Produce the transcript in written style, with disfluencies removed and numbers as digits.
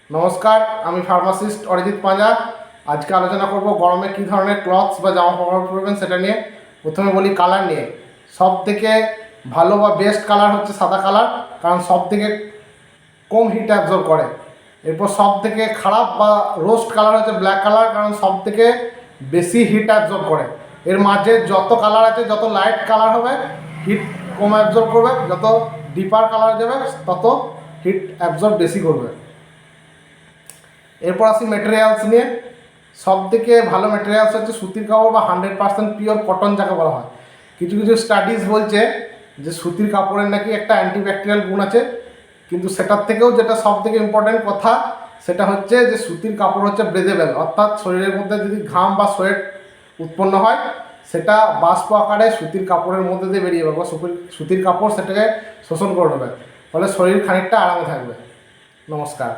নমস্কার, আমি ফার্মাসিস্ট অরিজিৎ পাঁজা। আজকে আলোচনা করব গরমে কী ধরনের ক্লথস বা জামা কাপড় পরবেন সেটা নিয়ে। প্রথমে বলি কালার নিয়ে। সব থেকে ভালো বা বেস্ট কালার হচ্ছে সাদা কালার, কারণ সব থেকে কম হিট অ্যাবজর্ব করে। এরপর সব থেকে খারাপ বা রোস্ট কালার হচ্ছে ব্ল্যাক কালার, কারণ সব থেকে বেশি হিট অ্যাবজর্ব করে। এর মাঝে যত কালার আছে, যত লাইট কালার হবে হিট কম অ্যাবজর্ব করবে, যত ডিপার কালার যাবে তত হিট অ্যাবজর্ব বেশি করবে। এরপর আসি মেটেরিয়ালস নিয়ে। সব থেকে ভালো মেটেরিয়ালস হচ্ছে সুতির কাপড় বা 100% পিওর কটন যাকে বলা হয়। কিছু কিছু স্টাডিজ বলছে যে সুতির কাপড়ের নাকি একটা অ্যান্টিব্যাকটেরিয়াল গুণ আছে, কিন্তু সেটার থেকেও যেটা সব থেকে ইম্পর্টেন্ট কথা সেটা হচ্ছে যে সুতির কাপড় হচ্ছে ব্রেদেবল, অর্থাৎ শরীরের মধ্যে যদি ঘাম বা সোয়েট উৎপন্ন হয় সেটা বাষ্প আকারে সুতির কাপড়ের মধ্যে দিয়ে বেরিয়ে যাবে বা সুতির কাপড় সেটাকে শোষণ করে নেবে, ফলে শরীর খানিকটা আরামে থাকবে। নমস্কার।